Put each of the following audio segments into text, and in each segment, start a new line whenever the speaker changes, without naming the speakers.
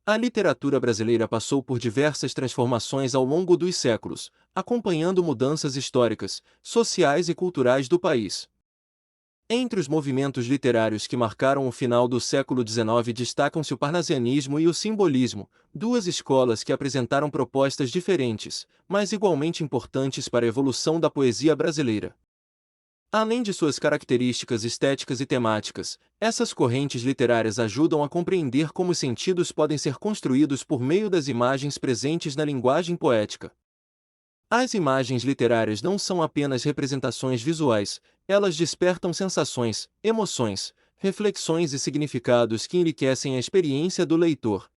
A literatura brasileira passou por diversas transformações ao longo dos séculos, acompanhando mudanças históricas, sociais e culturais do país. Entre os movimentos literários que marcaram o final do século XIX destacam-se o parnasianismo e o simbolismo, duas escolas que apresentaram propostas diferentes, mas igualmente importantes para a evolução da poesia brasileira. Além de suas características estéticas e temáticas, essas correntes literárias ajudam a compreender como os sentidos podem ser construídos por meio das imagens presentes na linguagem poética. As imagens literárias não são apenas representações visuais, elas despertam sensações, emoções, reflexões e significados que enriquecem a experiência do leitor.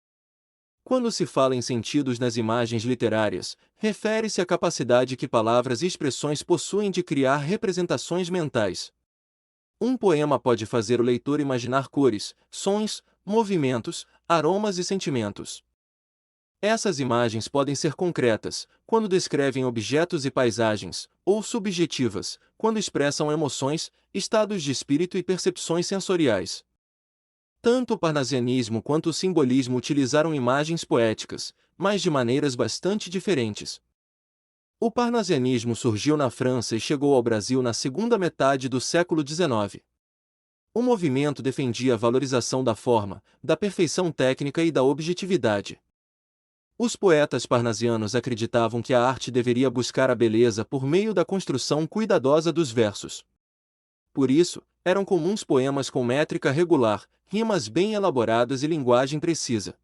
Quando se fala em sentidos nas imagens literárias, refere-se à capacidade que palavras e expressões possuem de criar representações mentais. Um poema pode fazer o leitor imaginar cores, sons, movimentos, aromas e sentimentos. Essas imagens podem ser concretas, quando descrevem objetos e paisagens, ou subjetivas, quando expressam emoções, estados de espírito e percepções sensoriais. Tanto o parnasianismo quanto o simbolismo utilizaram imagens poéticas, mas de maneiras bastante diferentes. O parnasianismo surgiu na França e chegou ao Brasil na segunda metade do século XIX. O movimento defendia a valorização da forma, da perfeição técnica e da objetividade. Os poetas parnasianos acreditavam que a arte deveria buscar a beleza por meio da construção cuidadosa dos versos. Por isso, eram comuns poemas com métrica regular, rimas bem elaboradas e linguagem precisa.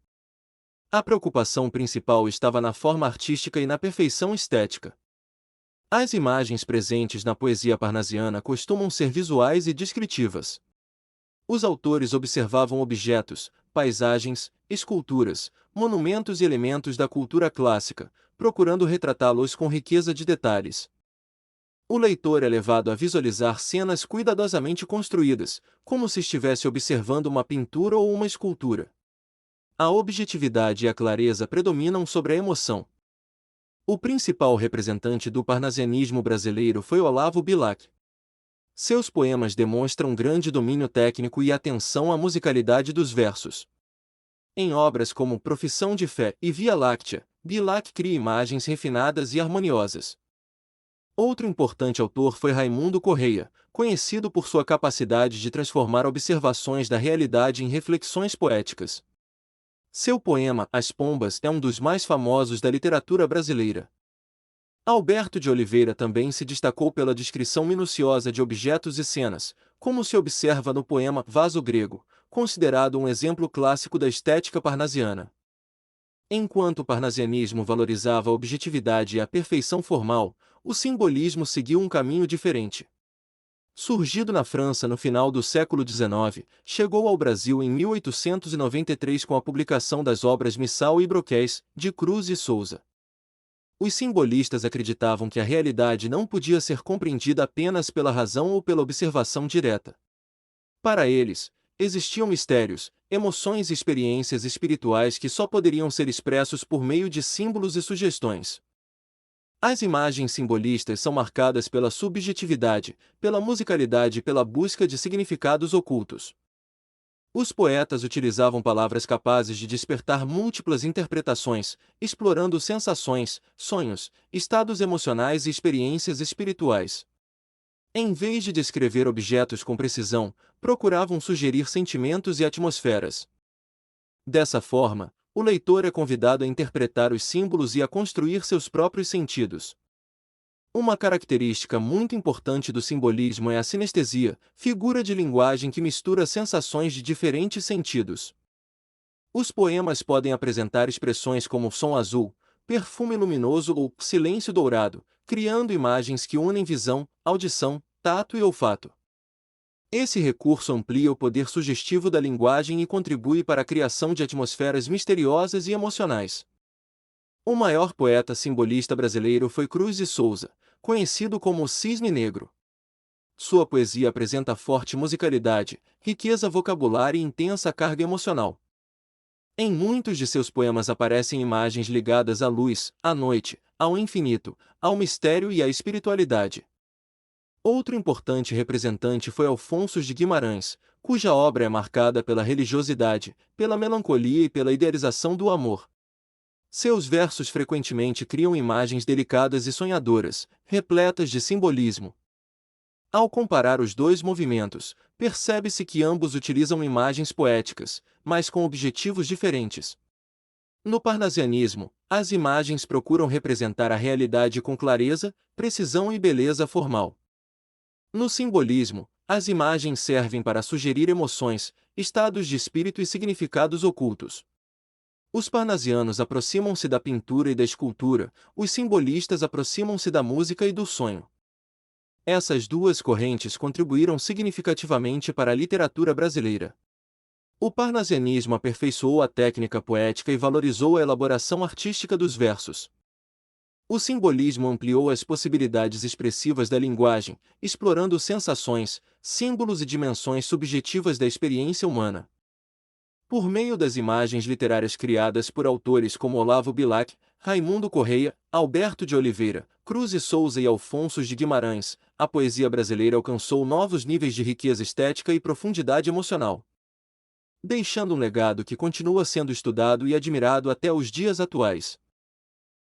A preocupação principal estava na forma artística e na perfeição estética. As imagens presentes na poesia parnasiana costumam ser visuais e descritivas. Os autores observavam objetos, paisagens, esculturas, monumentos e elementos da cultura clássica, procurando retratá-los com riqueza de detalhes. O leitor é levado a visualizar cenas cuidadosamente construídas, como se estivesse observando uma pintura ou uma escultura. A objetividade e a clareza predominam sobre a emoção. O principal representante do parnasianismo brasileiro foi Olavo Bilac. Seus poemas demonstram grande domínio técnico e atenção à musicalidade dos versos. Em obras como Profissão de Fé e Via Láctea, Bilac cria imagens refinadas e harmoniosas. Outro importante autor foi Raimundo Correia, conhecido por sua capacidade de transformar observações da realidade em reflexões poéticas. Seu poema As Pombas é um dos mais famosos da literatura brasileira. Alberto de Oliveira também se destacou pela descrição minuciosa de objetos e cenas, como se observa no poema Vaso Grego, considerado um exemplo clássico da estética parnasiana. Enquanto o parnasianismo valorizava a objetividade e a perfeição formal, o simbolismo seguiu um caminho diferente. Surgido na França no final do século XIX, chegou ao Brasil em 1893 com a publicação das obras Missal e Broquéis, de Cruz e Souza. Os simbolistas acreditavam que a realidade não podia ser compreendida apenas pela razão ou pela observação direta. Para eles, existiam mistérios, emoções e experiências espirituais que só poderiam ser expressos por meio de símbolos e sugestões. As imagens simbolistas são marcadas pela subjetividade, pela musicalidade e pela busca de significados ocultos. Os poetas utilizavam palavras capazes de despertar múltiplas interpretações, explorando sensações, sonhos, estados emocionais e experiências espirituais. Em vez de descrever objetos com precisão, procuravam sugerir sentimentos e atmosferas. Dessa forma, o leitor é convidado a interpretar os símbolos e a construir seus próprios sentidos. Uma característica muito importante do simbolismo é a sinestesia, figura de linguagem que mistura sensações de diferentes sentidos. Os poemas podem apresentar expressões como som azul, perfume luminoso ou silêncio dourado, criando imagens que unem visão, audição, tato e olfato. Esse recurso amplia o poder sugestivo da linguagem e contribui para a criação de atmosferas misteriosas e emocionais. O maior poeta simbolista brasileiro foi Cruz de Souza, conhecido como o Cisne Negro. Sua poesia apresenta forte musicalidade, riqueza vocabular e intensa carga emocional. Em muitos de seus poemas aparecem imagens ligadas à luz, à noite, ao infinito, ao mistério e à espiritualidade. Outro importante representante foi Alfonso de Guimarães, cuja obra é marcada pela religiosidade, pela melancolia e pela idealização do amor. Seus versos frequentemente criam imagens delicadas e sonhadoras, repletas de simbolismo. Ao comparar os dois movimentos, percebe-se que ambos utilizam imagens poéticas, mas com objetivos diferentes. No parnasianismo, as imagens procuram representar a realidade com clareza, precisão e beleza formal. No simbolismo, as imagens servem para sugerir emoções, estados de espírito e significados ocultos. Os parnasianos aproximam-se da pintura e da escultura, os simbolistas aproximam-se da música e do sonho. Essas duas correntes contribuíram significativamente para a literatura brasileira. O parnasianismo aperfeiçoou a técnica poética e valorizou a elaboração artística dos versos. O simbolismo ampliou as possibilidades expressivas da linguagem, explorando sensações, símbolos e dimensões subjetivas da experiência humana. Por meio das imagens literárias criadas por autores como Olavo Bilac, Raimundo Correia, Alberto de Oliveira, Cruz e Souza e Alfonso de Guimarães, a poesia brasileira alcançou novos níveis de riqueza estética e profundidade emocional, deixando um legado que continua sendo estudado e admirado até os dias atuais.